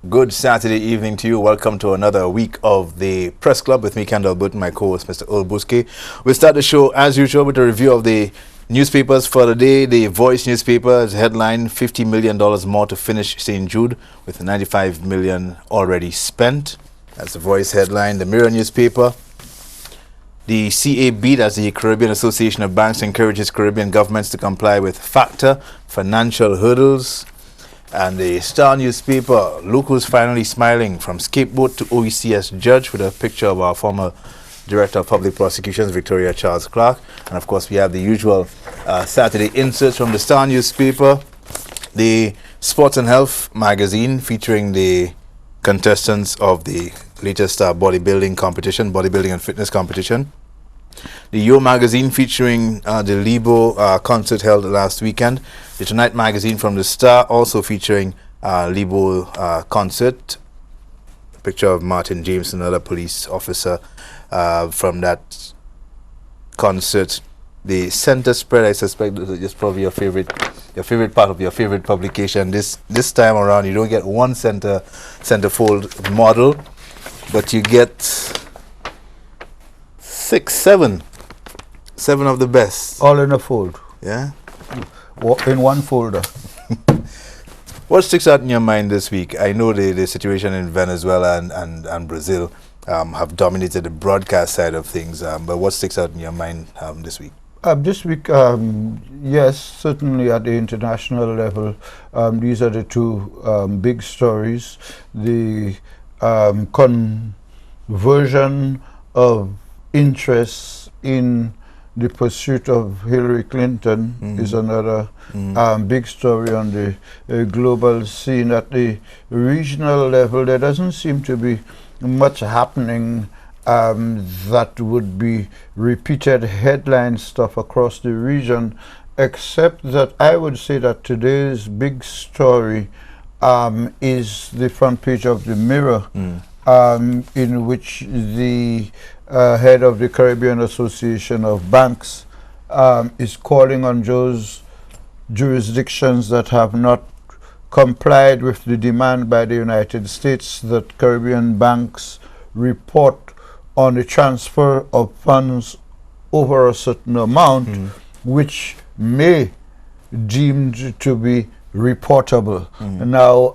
Good Saturday evening to you. Welcome to another week of the Press Club with me, Kendall Burton, my co-host, Mr. Earl Buske. We'll start the show, as usual, with a review of the newspapers for the day. The Voice newspaper is headline, $50 million more to finish St. Jude, with $95 million already spent. That's the Voice headline. The Mirror newspaper, the CAB, that's the Caribbean Association of Banks, encourages Caribbean governments to comply with FACTA financial hurdles. And the Star newspaper, locals finally smiling, from scapegoat to OECS judge, with a picture of our former Director of Public Prosecutions, Victoria Charles Clark. And of course, we have the usual Saturday inserts from the Star newspaper. The Sports and Health magazine, featuring the contestants of the latest bodybuilding and fitness competition. The Yo magazine, featuring the Libo concert held last weekend. The Tonight magazine from the Star, also featuring Libo concert. A picture of Martin James, another police officer from that concert. The center spread, I suspect, is probably your favorite part of your favorite publication. This time around, you don't get one centerfold model, but you get seven of the best. All in a fold. Yeah? In one folder. What sticks out in your mind this week? I know the situation in Venezuela and Brazil have dominated the broadcast side of things, but what sticks out in your mind this week? This week, yes, certainly at the international level, these are the two big stories. The conversion of interests in the pursuit of Hillary Clinton is another big story on the global scene. At the regional level, there doesn't seem to be much happening that would be repeated headline stuff across the region, except that I would say that today's big story is the front page of the Mirror, in which the head of the Caribbean Association of Banks is calling on those jurisdictions that have not complied with the demand by the United States that Caribbean banks report on the transfer of funds over a certain amount, which may deemed to be reportable. Now,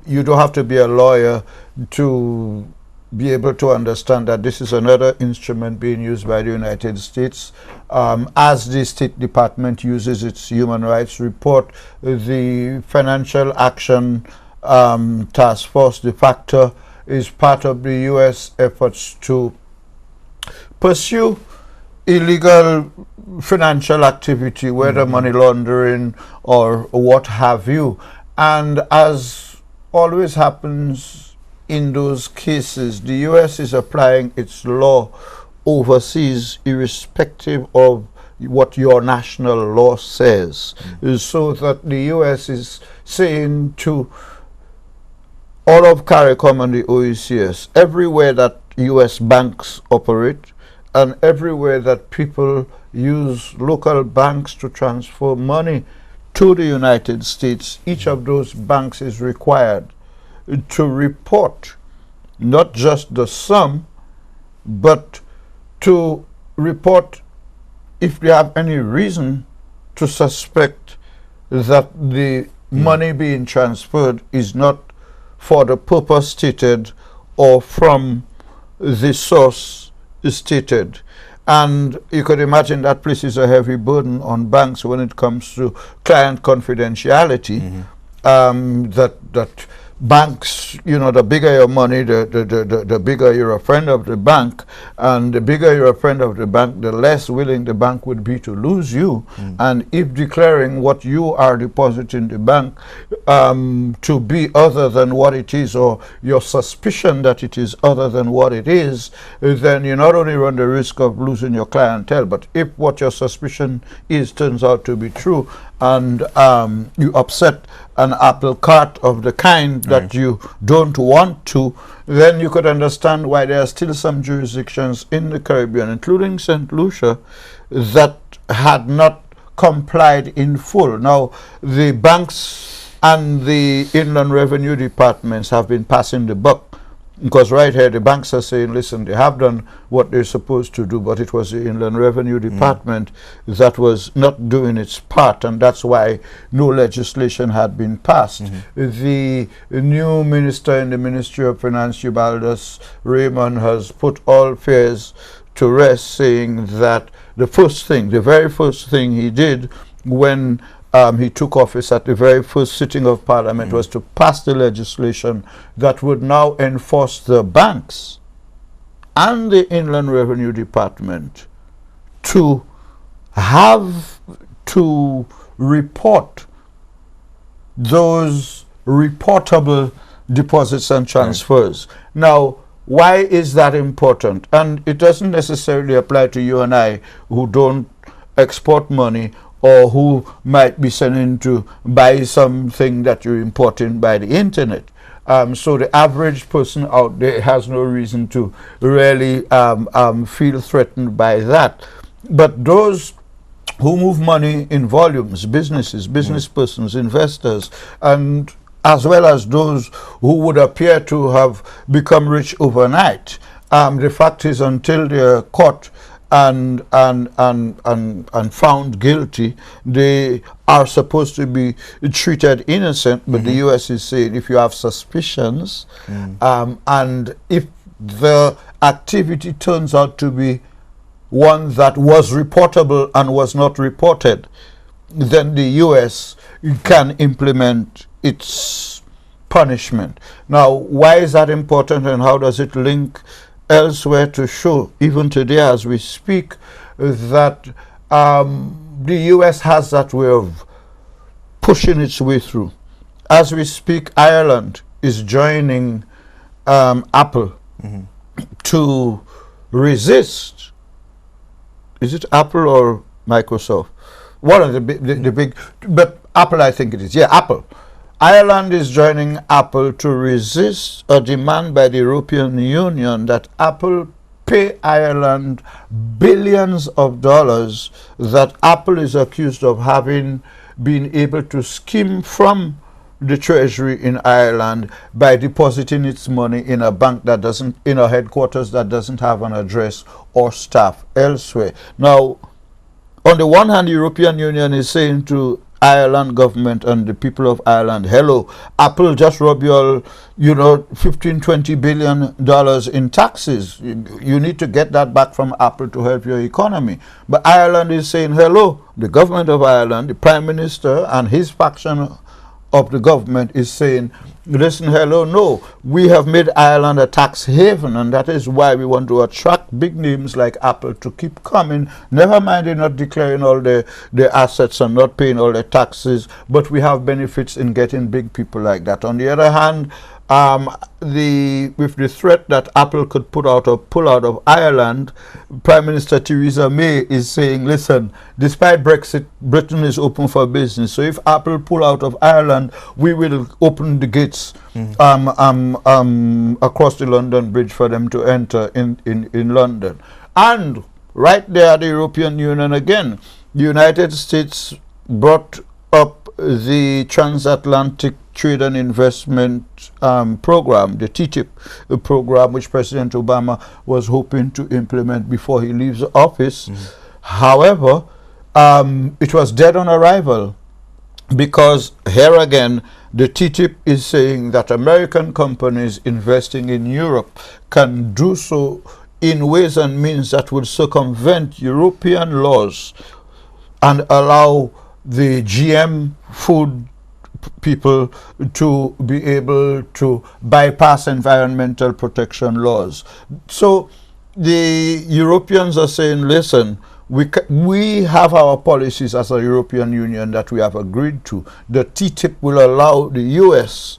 you don't have to be a lawyer to be able to understand that this is another instrument being used by the United States. As the State Department uses its human rights report, the Financial Action Task Force, the FACTA, is part of the U.S. efforts to pursue illegal financial activity, whether money laundering or what have you. And as always happens in those cases, the U.S. is applying its law overseas, irrespective of what your national law says. So that the U.S. is saying to all of CARICOM and the OECS, everywhere that U.S. banks operate and everywhere that people use local banks to transfer money to the United States, each of those banks is required to report not just the sum, but to report if they have any reason to suspect that the money being transferred is not for the purpose stated or from the source stated. And you could imagine that places a heavy burden on banks when it comes to client confidentiality, that banks, you know, the bigger your money, the bigger you're a friend of the bank, and the bigger you're a friend of the bank, the less willing the bank would be to lose you. And if declaring what you are depositing the bank to be other than what it is, or your suspicion that it is other than what it is, then you not only run the risk of losing your clientele, but if what your suspicion is turns out to be true, and you upset an apple cart of the kind that you don't want to, then you could understand why there are still some jurisdictions in the Caribbean, including St. Lucia, that had not complied in full. Now, the banks And the Inland Revenue Departments have been passing the buck. Because right here, the banks are saying, listen, they have done what they're supposed to do, but it was the Inland Revenue Department that was not doing its part, and that's why no legislation had been passed. The new minister in the Ministry of Finance, Yubaldas Raymond, has put all fears to rest, saying that the very first thing he did when he took office at the very first sitting of Parliament was to pass the legislation that would now enforce the banks and the Inland Revenue Department to have to report those reportable deposits and transfers. Now, why is that important? And it doesn't necessarily apply to you and I who don't export money or who might be sending to buy something that you're importing by the internet. So the average person out there has no reason to really feel threatened by that. But those who move money in volumes, businesses, business persons, investors, and as well as those who would appear to have become rich overnight, the fact is, until they're caught and found guilty, they are supposed to be treated innocent. But the U.S. is saying, if you have suspicions, and if the activity turns out to be one that was reportable and was not reported, then the U.S. can implement its punishment. Now, why is that important, and how does it link elsewhere to show, even today as we speak, that the U.S. has that way of pushing its way through? As we speak, Ireland is joining Apple to resist. Is it Apple or Microsoft? One of the big, but Apple, I think it is. Yeah, Apple. Ireland is joining Apple to resist a demand by the European Union that Apple pay Ireland billions of dollars that Apple is accused of having been able to skim from the treasury in Ireland by depositing its money in a bank that doesn't, in a headquarters that doesn't have an address or staff elsewhere. Now, on the one hand, the European Union is saying to Ireland government and the people of Ireland, hello, Apple just robbed you all, you know, $15–20 billion in taxes. You need to get that back from Apple to help your economy. But Ireland is saying, hello, the government of Ireland, the Prime Minister and his faction of the government is saying, listen, hello, no, we have made Ireland a tax haven, and that is why we want to attract big names like Apple to keep coming. Never mind they're not declaring all their assets and not paying all their taxes, but we have benefits in getting big people like that. On the other hand, with the threat that Apple could pull out of Ireland, Prime Minister Theresa May is saying, listen, despite Brexit, Britain is open for business. So if Apple pull out of Ireland, we will open the gates across the London Bridge for them to enter in London. And right there, the European Union again, the United States brought up the Transatlantic Trade and Investment Program, the TTIP program, which President Obama was hoping to implement before he leaves office. However, it was dead on arrival, because here again, the TTIP is saying that American companies investing in Europe can do so in ways and means that would circumvent European laws and allow the GM food people to be able to bypass environmental protection laws. So the Europeans are saying, listen, we have our policies as a European Union that we have agreed to. The TTIP will allow the US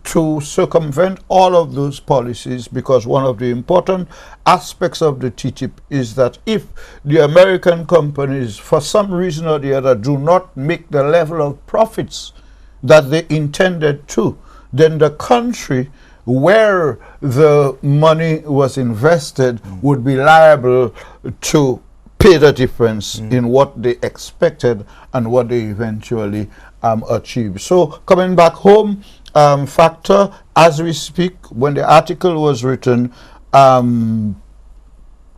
to circumvent all of those policies, because one of the important aspects of the TTIP is that if the American companies, for some reason or the other, do not make the level of profits that they intended to, then the country where the money was invested would be liable to pay the difference in what they expected and what they eventually achieve. So coming back home, factor, as we speak, when the article was written,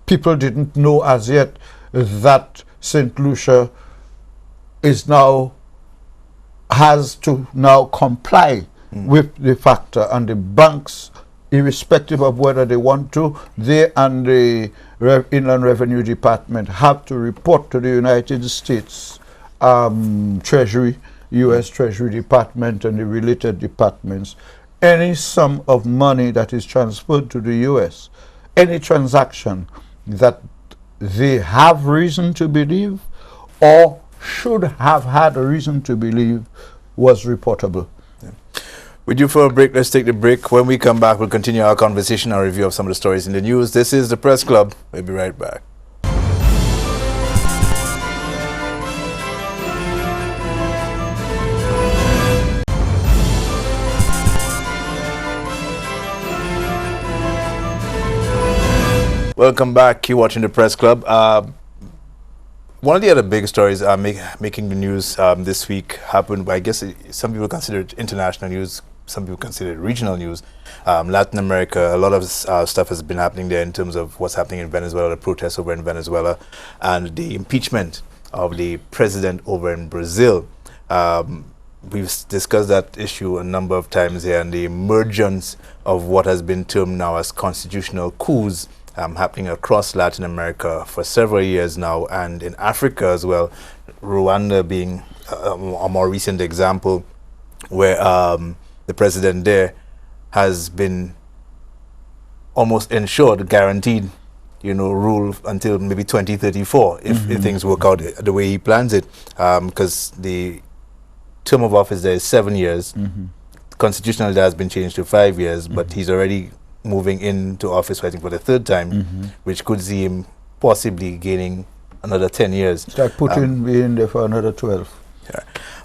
people didn't know as yet that St. Lucia has to now comply with the factor, and the banks, irrespective of whether they want to, they and the Inland Revenue Department have to report to the United States Treasury, U.S. Treasury Department and the related departments, any sum of money that is transferred to the U.S., any transaction that they have reason to believe or should have had a reason to believe was reportable. Yeah. With you for a break, let's take the break. When we come back, we'll continue our conversation, our review of some of the stories in the news. This is the Press Club. We'll be right back. Welcome back. You're watching the Press Club. One of the other big stories making the news this week happened, I guess some people consider it international news, some people consider it regional news. Latin America, a lot of stuff has been happening there in terms of what's happening in Venezuela, the protests over in Venezuela, and the impeachment of the president over in Brazil. We've discussed that issue a number of times here, and the emergence of what has been termed now as constitutional coups happening across Latin America for several years now, and in Africa as well, Rwanda being a more recent example, where the president there has been almost ensured, guaranteed, rule until maybe 2034 if things work out the way he plans it, because the term of office there is 7 years. Constitutionally that has been changed to 5 years, but he's already moving into office, I think, for the third time, which could see him possibly gaining another 10 years. It's like Putin being there for another 12. Yeah.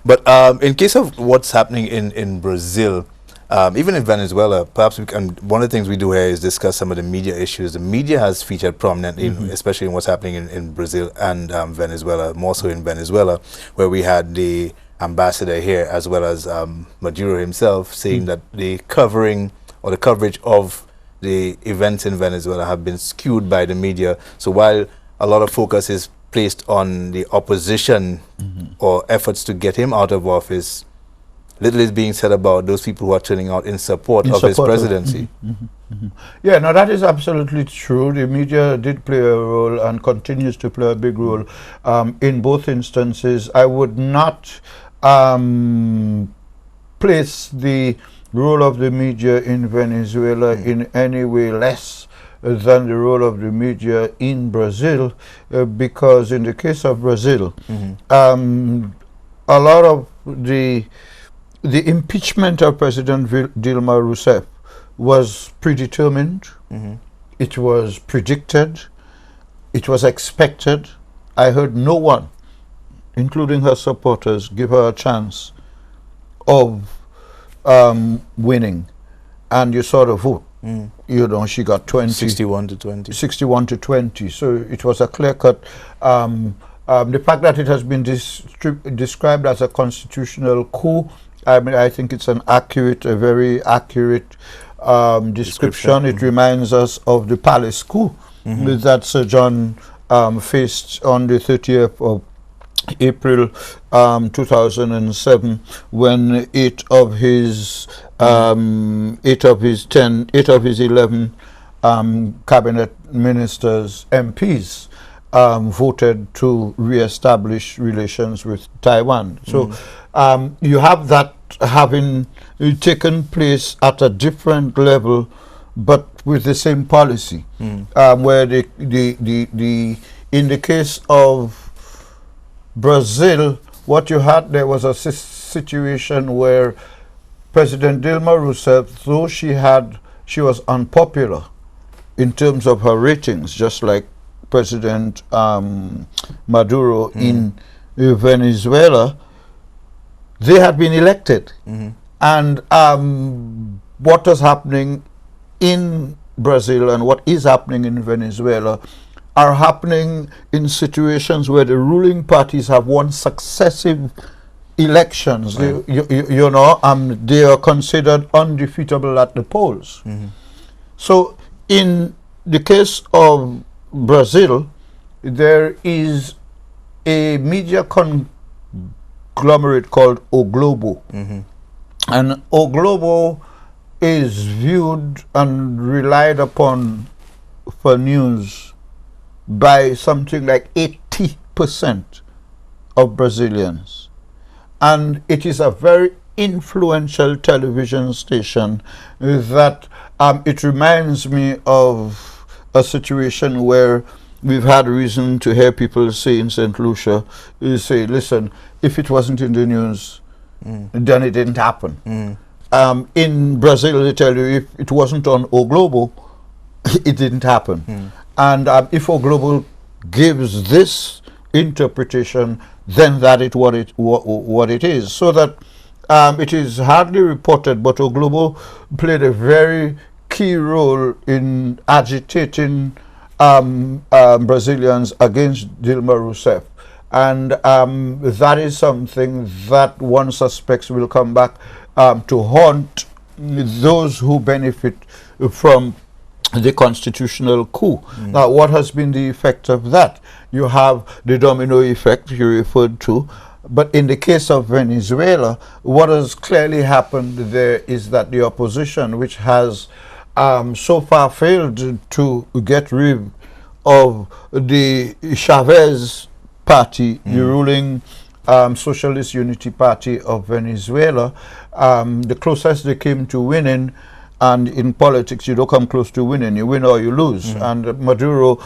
But in case of what's happening in Brazil, even in Venezuela, perhaps one of the things we do here is discuss some of the media issues. The media has featured prominently, especially in what's happening in Brazil and Venezuela, more so in Venezuela, where we had the ambassador here, as well as Maduro himself, saying that the covering or the coverage of the events in Venezuela have been skewed by the media. So while a lot of focus is placed on the opposition or efforts to get him out of office, little is being said about those people who are turning out in support of his presidency. Yeah, no, that is absolutely true. The media did play a role and continues to play a big role in both instances. I would not place the role of the media in Venezuela in any way less than the role of the media in Brazil, because in the case of Brazil, a lot of the impeachment of President Dilma Rousseff was predetermined, it was predicted, it was expected. I heard no one, including her supporters, give her a chance of winning. And you saw the vote. She got 61 to 20. 61 to 20. So it was a clear-cut. The fact that it has been described as a constitutional coup, I think it's a very accurate description. It reminds us of the palace coup that Sir John faced on the 30th of April 2007, when eight of his 11 cabinet ministers, MPs, voted to re-establish relations with Taiwan. So you have that having taken place at a different level, but with the same policy, where in the case of Brazil, what you had there was a situation where President Dilma Rousseff, though she was unpopular in terms of her ratings, just like President Maduro in Venezuela, they had been elected. And what was happening in Brazil and what is happening in Venezuela are happening in situations where the ruling parties have won successive elections. Right. They are considered undefeatable at the polls. So in the case of Brazil, there is a media conglomerate called O Globo. And O Globo is viewed and relied upon for news by something like 80% of Brazilians. And it is a very influential television station that it reminds me of a situation where we've had reason to hear people say in St. Lucia, you say, listen, if it wasn't in the news, then it didn't happen. In Brazil, they tell you if it wasn't on O Globo, it didn't happen. And if O Globo gives this interpretation, then that is what it is. So that it is hardly reported, but O Globo played a very key role in agitating Brazilians against Dilma Rousseff. And that is something that one suspects will come back to haunt those who benefit from the constitutional coup. Now, what has been the effect of that? You have the domino effect you referred to, but in the case of Venezuela, what has clearly happened there is that the opposition, which has so far failed to get rid of the Chavez party, the ruling Socialist Unity Party of Venezuela, the closest they came to winning, and in politics you don't come close to winning, you win or you lose. And Maduro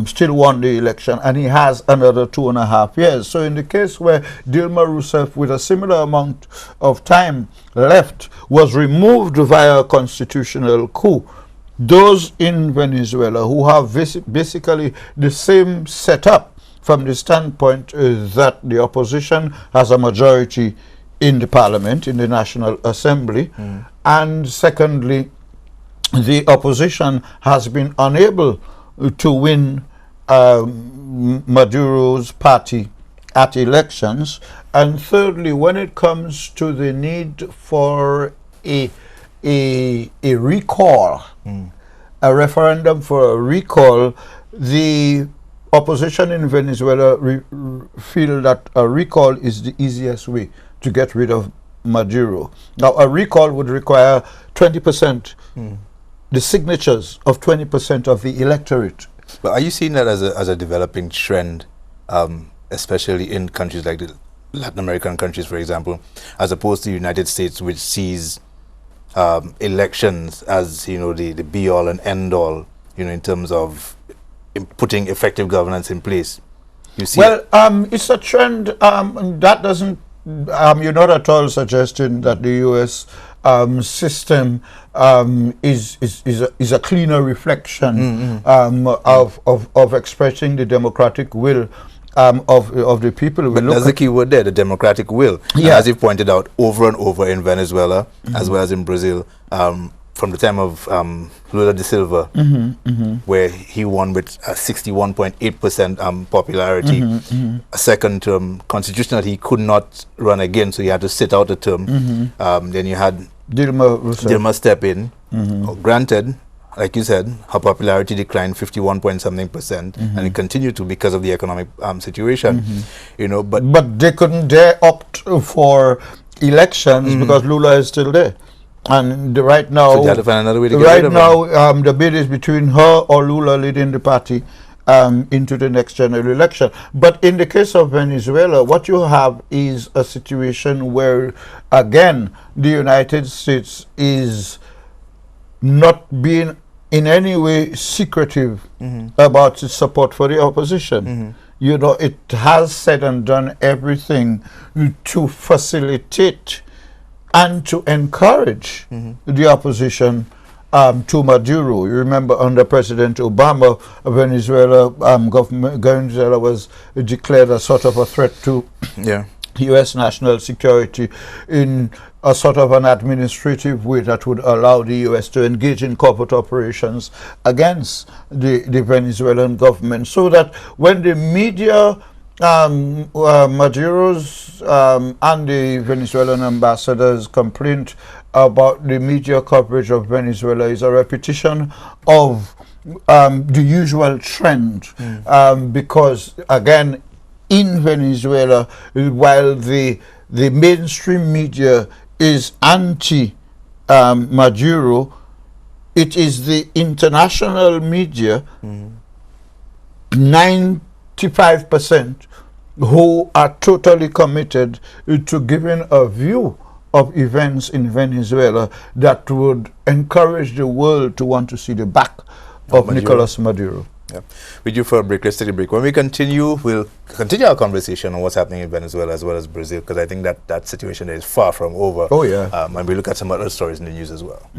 still won the election, and he has another 2.5 years. So in the case where Dilma Rousseff, with a similar amount of time left, was removed via a constitutional coup, those in Venezuela who have basically the same setup from the standpoint that the opposition has a majority in the parliament, in the National Assembly, and secondly, the opposition has been unable to win Maduro's party at elections, and thirdly, when it comes to the need for a recall, a referendum for a recall, the opposition in Venezuela feel that a recall is the easiest way to get rid of Maduro. Now, a recall would require 20%, the signatures of 20% of the electorate. But are you seeing that as a developing trend, especially in countries like the Latin American countries, for example, as opposed to the United States, which sees elections as, the be-all and end-all, in terms of putting effective governance in place? You see? Well, it's a trend that doesn't. You're not at all suggesting that the U.S. System is a cleaner reflection of expressing the democratic will of the people. But that's the key word there, the democratic will. Yeah. As you pointed out, over and over in Venezuela, as well as in Brazil, from the time of Lula da Silva, where he won with 61.8% popularity, a second term, constitutional, he could not run again, so he had to sit out a term. Then you had Dilma step in. Granted, like you said, her popularity declined 51 point something%, and it continued to because of the economic situation. But they couldn't dare opt for elections because Lula is still there. And right now, so they had to find another way to get rid of him. The bid is between her or Lula leading the party into the next general election. But in the case of Venezuela, what you have is a situation where, again, the United States is not being in any way secretive about its support for the opposition. It has said and done everything to facilitate and to encourage the opposition to Maduro. You remember under President Obama, Venezuela was declared a sort of a threat to U.S. national security in a sort of an administrative way that would allow the U.S. to engage in corporate operations against the Venezuelan government. So that when the media Maduro's and the Venezuelan ambassador's complaint about the media coverage of Venezuela is a repetition of the usual trend, because again, in Venezuela, while the mainstream media is anti Maduro, it is the international media, 95%, who are totally committed to giving a view of events in Venezuela that would encourage the world to want to see the back of Nicolas Maduro. Yeah. We're due for a break. Let's take a break. When we continue, we'll continue our conversation on what's happening in Venezuela as well as Brazil, because I think that situation is far from over. Oh, yeah. And we look at some other stories in the news as well.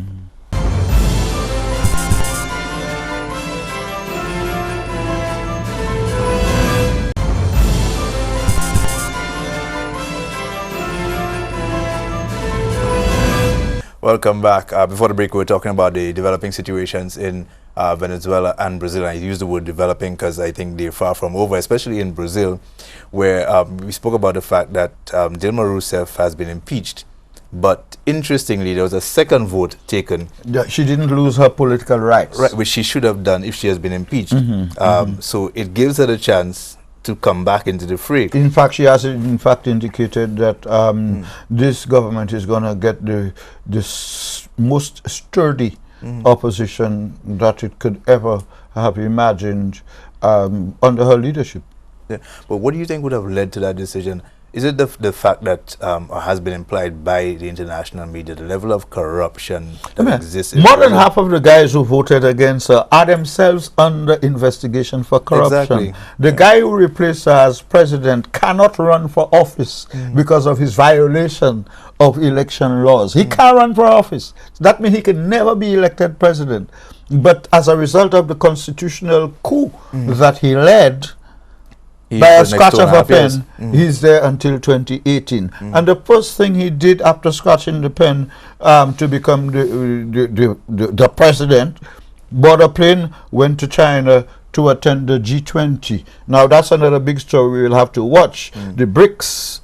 Welcome back. Before the break, we were talking about the developing situations in Venezuela and Brazil. I use the word developing because I think they're far from over, especially in Brazil, where we spoke about the fact that Dilma Rousseff has been impeached. But interestingly, there was a second vote taken. Yeah, she didn't lose her political rights. Right, which she should have done if she has been impeached. So it gives her the chance to come back into the fray. In fact, she has in fact indicated that this government is going to get the most sturdy opposition that it could ever have imagined under her leadership. Yeah. But what do you think would have led to that decision? Is it the fact that has been implied by the international media, the level of corruption that exists? More than half of the guys who voted against her are themselves under investigation for corruption. Exactly. The guy who replaced her as president cannot run for office because of his violation of election laws. He can't run for office. That means he can never be elected president. But as a result of the constitutional coup that he led, by a scratch of a pen, he's there until 2018. And the first thing he did after scratching the pen to become the president, bought a plane, went to China to attend the G20. Now that's another big story we'll have to watch. The BRICS,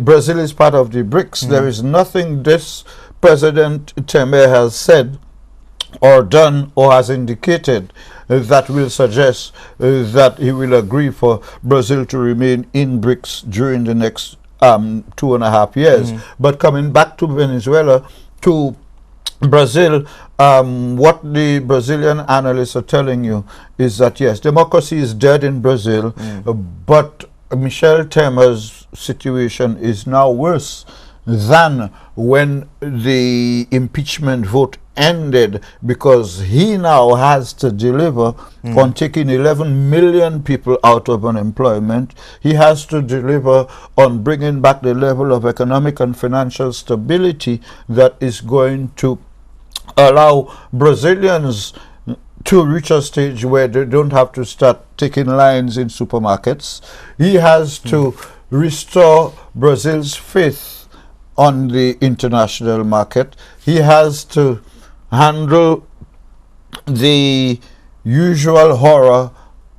Brazil is part of the BRICS. There is nothing this President Temer has said or done or has indicated that will suggest that he will agree for Brazil to remain in BRICS during the next 2.5 years. But coming back to Venezuela, to Brazil, what the Brazilian analysts are telling you is that yes, democracy is dead in Brazil, but Michel Temer's situation is now worse than when the impeachment vote ended, because he now has to deliver on taking 11 million people out of unemployment. He has to deliver on bringing back the level of economic and financial stability that is going to allow Brazilians to reach a stage where they don't have to start taking lines in supermarkets. He has to restore Brazil's faith on the international market. He has to handle the usual horror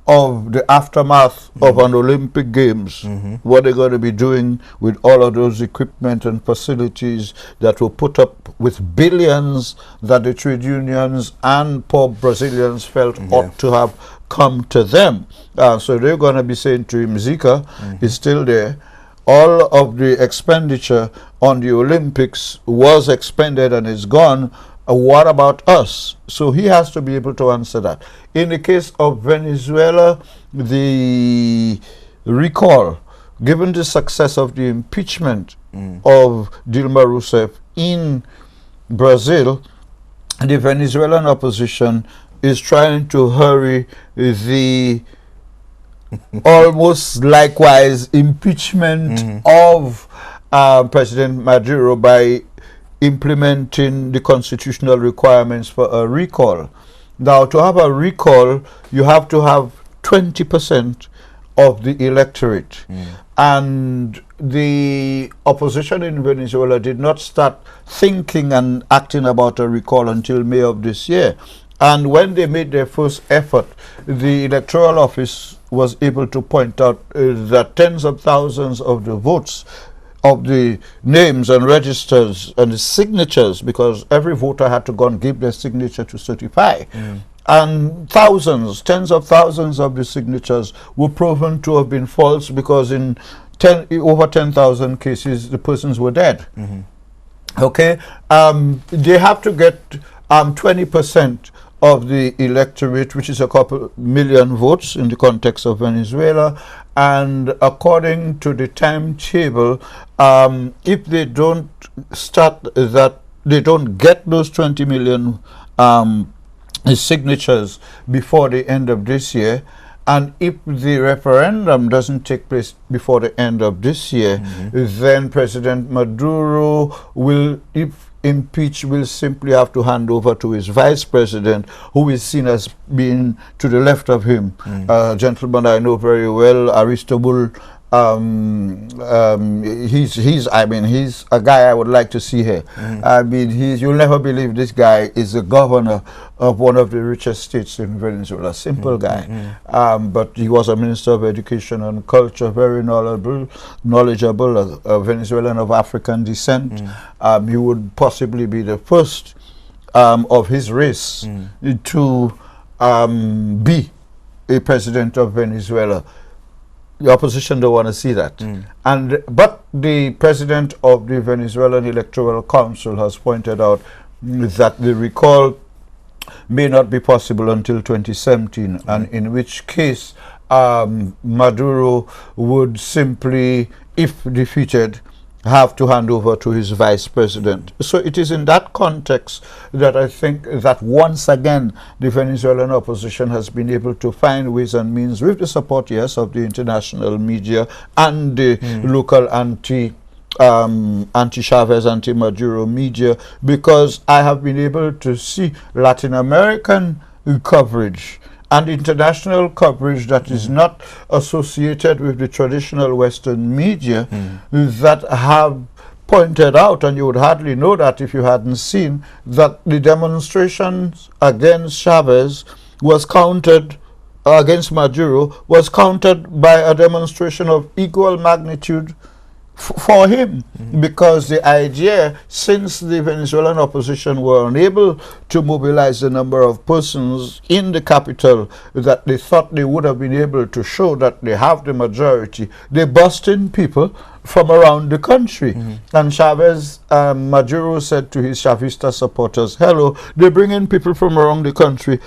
of the aftermath of an Olympic Games. What they're going to be doing with all of those equipment and facilities that will put up with billions that the trade unions and poor Brazilians felt ought to have come to them. So they're going to be saying to him, Zika is still there. All of the expenditure on the Olympics was expended and is gone. What about us? So he has to be able to answer that. In the case of Venezuela, the recall, given the success of the impeachment of Dilma Rousseff in Brazil, the Venezuelan opposition is trying to hurry the almost likewise impeachment of President Maduro by implementing the constitutional requirements for a recall. Now, to have a recall, you have to have 20% of the electorate. And the opposition in Venezuela did not start thinking and acting about a recall until May of this year. And when they made their first effort, the electoral office was able to point out that tens of thousands of the votes, of the names and registers and the signatures, because every voter had to go and give their signature to certify. And thousands, tens of thousands of the signatures were proven to have been false, because in over 10,000 cases the persons were dead. Okay, they have to get 20% of the electorate, which is a couple million votes in the context of Venezuela. And according to the timetable, if they don't start that, they don't get those 20 million signatures before the end of this year, and if the referendum doesn't take place before the end of this year, then President Maduro will, if impeached, will simply have to hand over to his vice president, who is seen as being to the left of him. A gentleman I know very well, Aristobul. He's a guy I would like to see here. I mean, you'll never believe this guy is the governor of one of the richest states in Venezuela. Simple guy. But he was a minister of education and culture, very knowledgeable, a Venezuelan of African descent. He would possibly be the first of his race to be a president of Venezuela. The opposition don't want to see that. But the president of the Venezuelan Electoral Council has pointed out that the recall may not be possible until 2017, and in which case Maduro would simply, if defeated, have to hand over to his vice president. So it is in that context that I think that once again the Venezuelan opposition has been able to find ways and means, with the support, yes, of the international media and the local anti-Chavez, anti-Maduro media, because I have been able to see Latin American coverage and international coverage that is not associated with the traditional Western media that have pointed out, and you would hardly know that if you hadn't seen, that the demonstrations against Chavez was countered, against Maduro, was countered by a demonstration of equal magnitude for him, because the idea, since the Venezuelan opposition were unable to mobilize the number of persons in the capital that they thought they would have been able to show that they have the majority, they bust in people from around the country. And Chavez, Maduro said to his Chavista supporters, hello, they bring in people from around the country,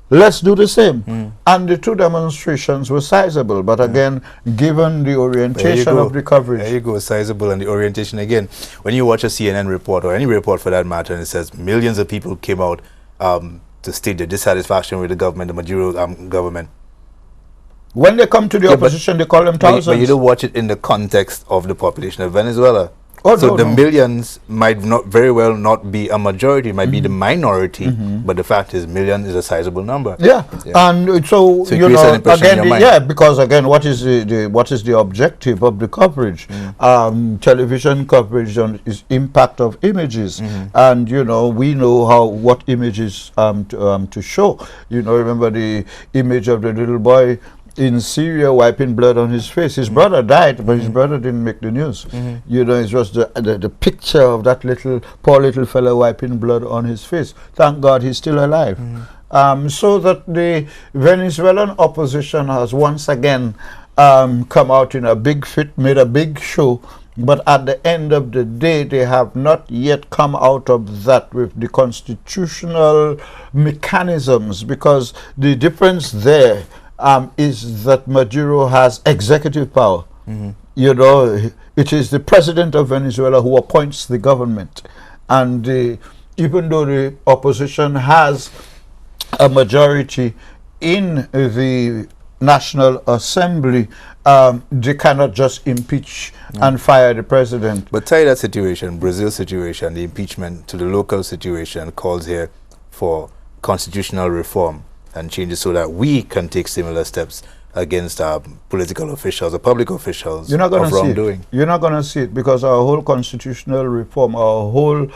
let's do the same. And the two demonstrations were sizable, but again, given the orientation of the coverage. There you go, sizable and the orientation again. When you watch a CNN report, or any report for that matter, and it says millions of people came out to state their dissatisfaction with the government, the Maduro government. When they come to the opposition, they call them thousands. But you don't watch it in the context of the population of Venezuela. Oh, so no, the no. millions might not very well not be a majority, might be the minority, but the fact is million is a sizable number. Yeah, and so it you creates an know, impression in again, your mind. yeah, because again, what is the objective of the coverage? Television coverage on is impact of images, and you know, we know what images to show. You know, remember the image of the little boy in Syria wiping blood on his face. His brother died, but his brother didn't make the news. You know, it was the picture of that poor little fellow wiping blood on his face. Thank God he's still alive. So that the Venezuelan opposition has once again come out in a big fit, made a big show, but at the end of the day, they have not yet come out of that with the constitutional mechanisms, because the difference there is that Maduro has executive power. You know, it is the president of Venezuela who appoints the government. And even though the opposition has a majority in the National Assembly, they cannot just impeach and fire the president. But tie that situation, Brazil's situation, the impeachment, to the local situation, calls here for constitutional reform and changes so that we can take similar steps against political officials or public officials You're not going of to see wrongdoing. it. You're not going to see it, because our whole constitutional reform, our whole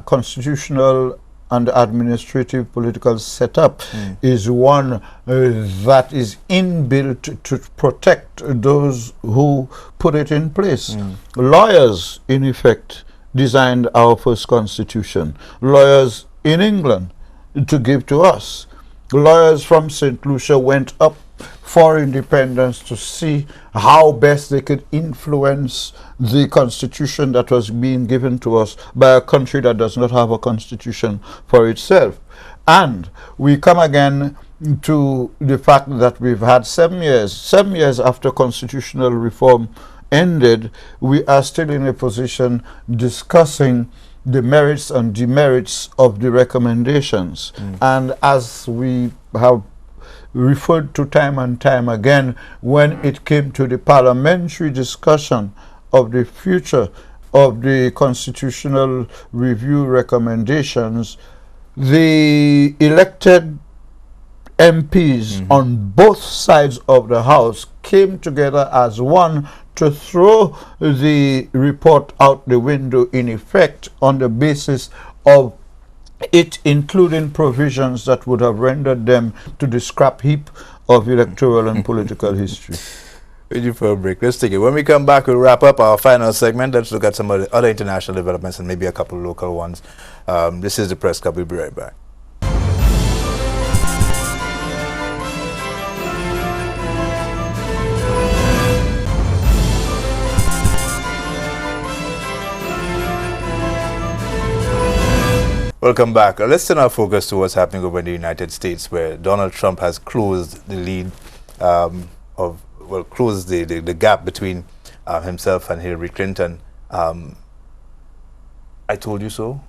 constitutional and the administrative political setup is one that is inbuilt to protect those who put it in place. Lawyers, in effect, designed our first constitution. Lawyers in England to give to us. Lawyers from St. Lucia went up for independence to see how best they could influence the constitution that was being given to us by a country that does not have a constitution for itself. And we come again to the fact that we've had 7 years. 7 years after constitutional reform ended, we are still in a position discussing the merits and demerits of the recommendations. And as we have referred to time and time again, when it came to the parliamentary discussion of the future of the constitutional review recommendations, the elected MPs on both sides of the House came together as one to throw the report out the window, in effect, on the basis of it including provisions that would have rendered them to the scrap heap of electoral and political history. Waiting for a break. Let's take it. When we come back, we'll wrap up our final segment. Let's look at some of the other international developments and maybe a couple of local ones. This is the Press Club. We'll be right back. Welcome back. Let's turn our focus to what's happening over in the United States, where Donald Trump has closed the lead closed the gap between himself and Hillary Clinton. I told you so.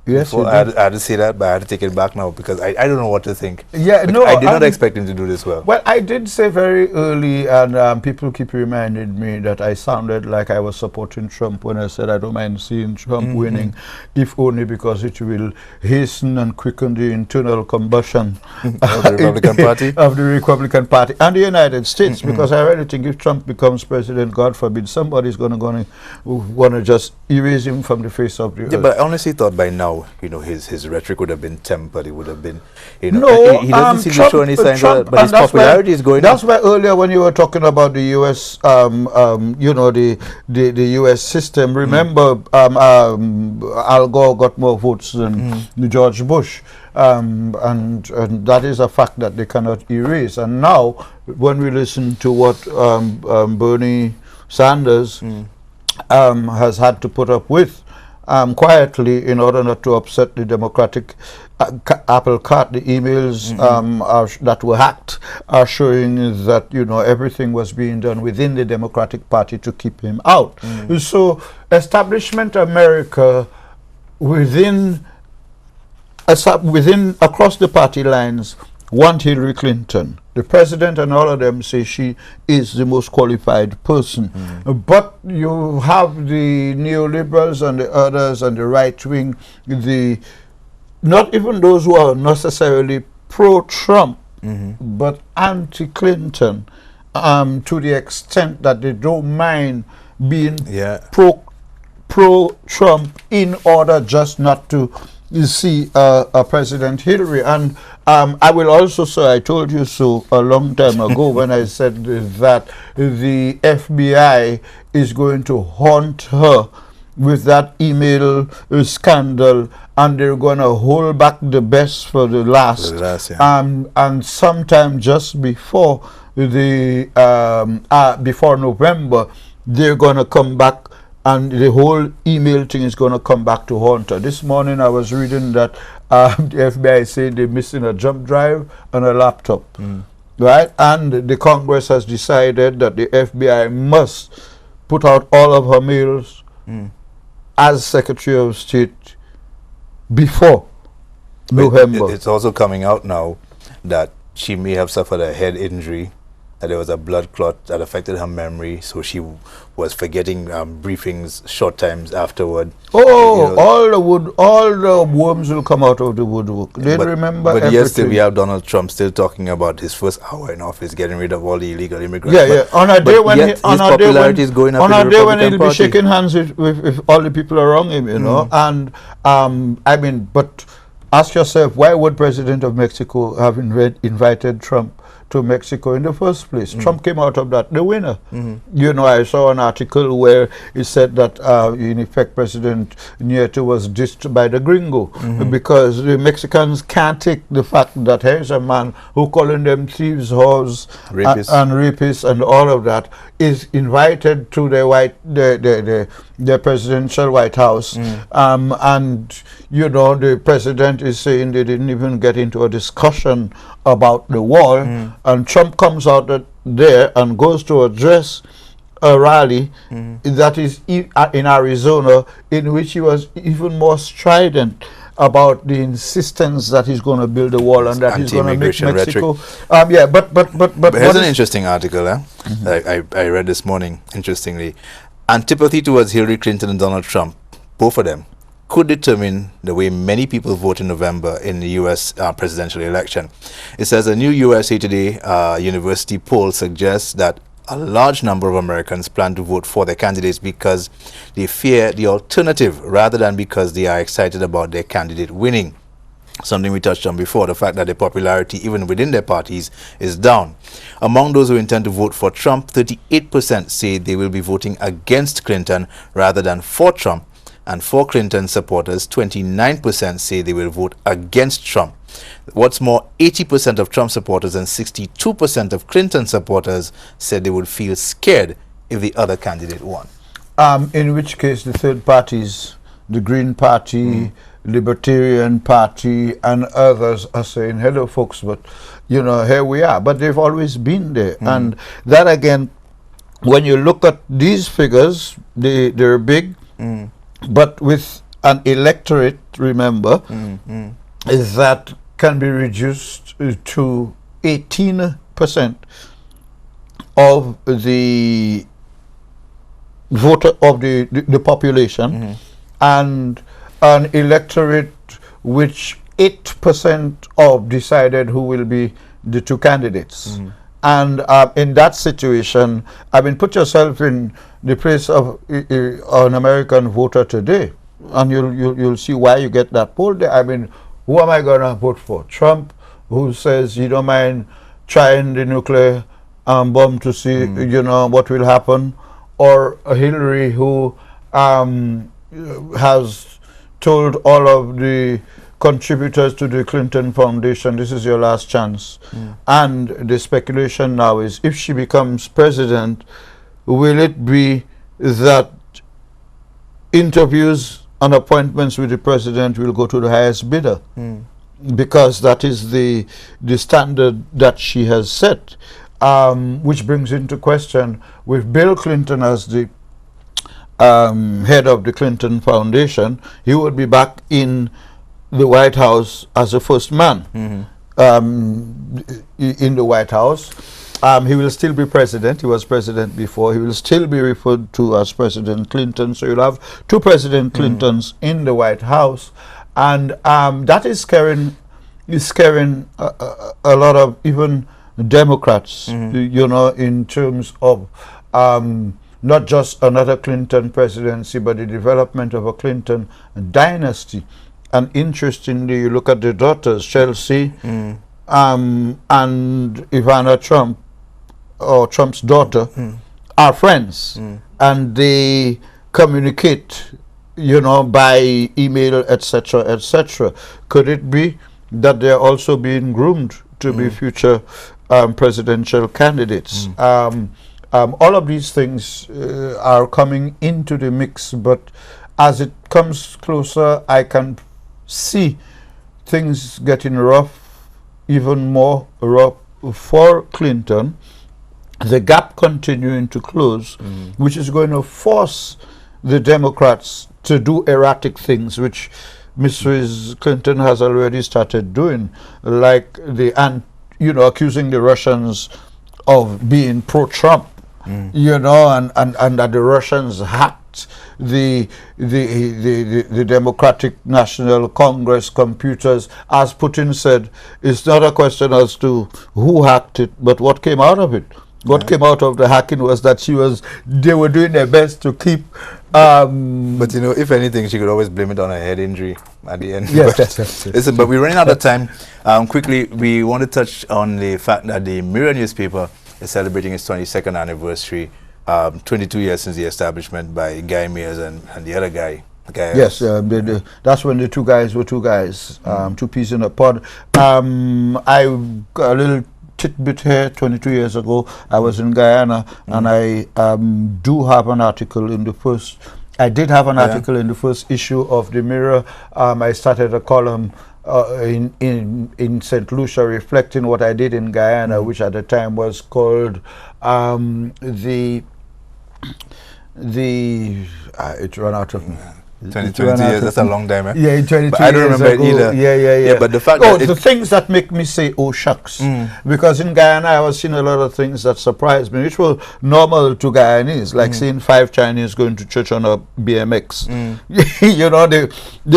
Yes, I had to say that, but I had to take it back now because I don't know what to think. Yeah, but no, I did not expect him to do this well. Well, I did say very early, and people keep reminding me that I sounded like I was supporting Trump when I said I don't mind seeing Trump winning, if only because it will hasten and quicken the internal combustion of the Republican Party? Of the Republican Party and the United States, because I really think if Trump becomes president, God forbid, somebody's going to just erase him from the face of the earth. But I honestly thought by now, you know, his rhetoric would have been tempered. It would have been, you know, no, he doesn't seem to show any signs of that, but his popularity is going up. That's why earlier when you were talking about the U.S., you know, the U.S. system, remember Al Gore got more votes than George Bush. And that is a fact that they cannot erase. And now, when we listen to what Bernie Sanders has had to put up with, quietly, in order not to upset the Democratic apple cart, the emails that were hacked are showing that, you know, everything was being done within the Democratic Party to keep him out. So, establishment America within across the party lines want Hillary Clinton. The president and all of them say she is the most qualified person. But you have the neoliberals and the others and the right wing, not even those who are necessarily pro-Trump, but anti-Clinton, to the extent that they don't mind being pro-Trump in order just not to see President Hillary. And I will also say, I told you so a long time ago when I said that the FBI is going to haunt her with that email scandal, and they're going to hold back the best for the last. And sometime just before before November, they're going to come back, and the whole email thing is going to come back to haunt her. This morning I was reading that the FBI said they're missing a jump drive and a laptop, right? And the Congress has decided that the FBI must put out all of her mails as Secretary of State before November. It's also coming out now that she may have suffered a head injury, that there was a blood clot that affected her memory, so she was forgetting briefings short times afterward. Oh, you know, all the worms will come out of the woodwork. They remember but everything. yesterday we have Donald Trump still talking about his first hour in office, getting rid of all the illegal immigrants. Yeah, on a day when his popularity is going up. On a day when he'll be shaking hands with all the people around him, you know. And I mean, but ask yourself, why would President of Mexico have invited Trump to Mexico in the first place? Trump came out of that the winner. You know, I saw an article where it said that in effect President Nieto was dissed by the gringo because the Mexicans can't take the fact that here's a man who calling them thieves, whores, and rapists and all of that is invited to the presidential White House, and you know the president is saying they didn't even get into a discussion about the war, and Trump comes out there and goes to address a rally that is in Arizona, in which he was even more strident about the insistence that he's going to build a wall and that he's going to make Mexico. Yeah, but here's an interesting article I read this morning. Interestingly, antipathy towards Hillary Clinton and Donald Trump, both of them, could determine the way many people vote in November in the U.S. Presidential election. It says a new USA Today University poll suggests that a large number of Americans plan to vote for their candidates because they fear the alternative rather than because they are excited about their candidate winning. Something we touched on before, the fact that their popularity even within their parties is down. Among those who intend to vote for Trump, 38% say they will be voting against Clinton rather than for Trump. And for Clinton supporters, 29% say they will vote against Trump. What's more, 80% of Trump supporters and 62% of Clinton supporters said they would feel scared if the other candidate won. In which case the third parties, the Green Party, Libertarian Party, and others are saying, hello folks, but you know, here we are. But they've always been there. And that again, when you look at these figures, they're big. But with an electorate, remember, that can be reduced to 18% of the voter of the population, and an electorate which 8% of decided who will be the two candidates. And in that situation, I mean, put yourself in the place of an American voter today, and you'll see why you get that poll there. I mean, who am I going to vote for? Trump, who says you don't mind trying the nuclear bomb to see, you know, what will happen, or Hillary, who has told all of the contributors to the Clinton Foundation, this is your last chance. And the speculation now is, if she becomes president, will it be that interviews and appointments with the president will go to the highest bidder? Because that is the standard that she has set, which brings into question, with Bill Clinton as the head of the Clinton Foundation, he would be back in the White House as the first man in the White House. He will still be president. He was president before. He will still be referred to as President Clinton. So you'll have two President Clintons in the White House, and that is scaring a lot of even Democrats. You know, in terms of not just another Clinton presidency, but the development of a Clinton dynasty. And interestingly, you look at the daughters, Chelsea and Ivana Trump, or Trump's daughter, are friends, and they communicate, you know, by email, etc., etc. Could it be that they're also being groomed to be future presidential candidates? All of these things are coming into the mix, but as it comes closer, I can see things getting rough, even more rough for Clinton, the gap continuing to close, which is going to force the Democrats to do erratic things, which Mrs. Clinton has already started doing, like you know, accusing the Russians of being pro-Trump, you know, and that the Russians hacked the Democratic National Congress computers. As Putin said, it's not a question as to who hacked it, but what came out of it. What came out of the hacking was that they were doing their best to keep. But you know, if anything, she could always blame it on her head injury at the end. Yes, But yes. listen, but we're running out of time. Quickly, we want to touch on the fact that the Mirror newspaper is celebrating its 22nd anniversary. 22 years since the establishment by Guy Mears and the other guy. Yes, that's when the two guys were two guys, two peas in a pod. I got a little tidbit here. 22 years ago, I was in Guyana, and I do have an article in the first. I did have an article in the first issue of the Mirror. I started a column in St. Lucia reflecting what I did in Guyana, which at the time was called it ran out of me. 22 years, that's a long time, eh? Yeah, in 22 but I don't years remember ago. it either. Yeah, but the fact that the things that make me say, oh shucks. Because in Guyana, I was seeing a lot of things that surprised me, which were normal to Guyanese, like seeing 5 Chinese going to church on a BMX. You know, they're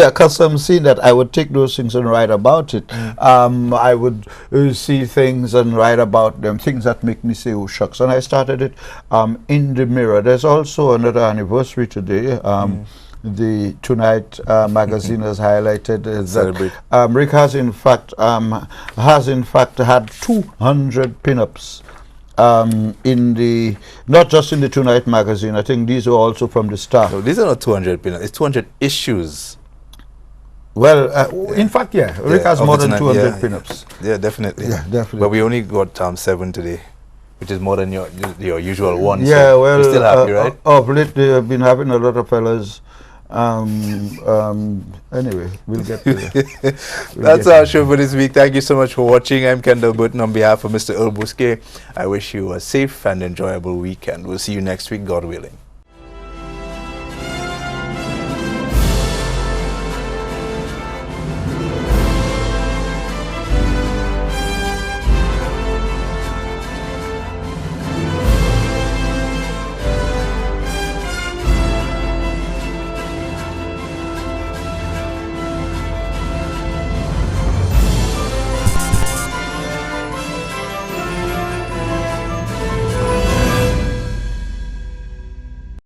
accustomed seeing that. I would take those things and write about it. I would see things and write about them, things that make me say, oh shucks. And I started it in the Mirror. There's also another anniversary today. The Tonight magazine has highlighted that Rick has in fact had 200 pinups in the, not just in the Tonight magazine. I think these are also from the Star. No, these are not 200 pinups. It's 200 issues. Well, in fact, Rick has more than 200 pinups. Yeah, definitely. Yeah, definitely. But we only got 7 today, which is more than your usual one. Yeah, so well, you're still happy, right? Of late, they have been having a lot of fellas. Anyway, we'll get to it. That's our show for this week. Thank you so much for watching. I'm Kendall Burton on behalf of Mr. Earl Bousquet. I wish you a safe and enjoyable weekend. We'll see you next week, God willing.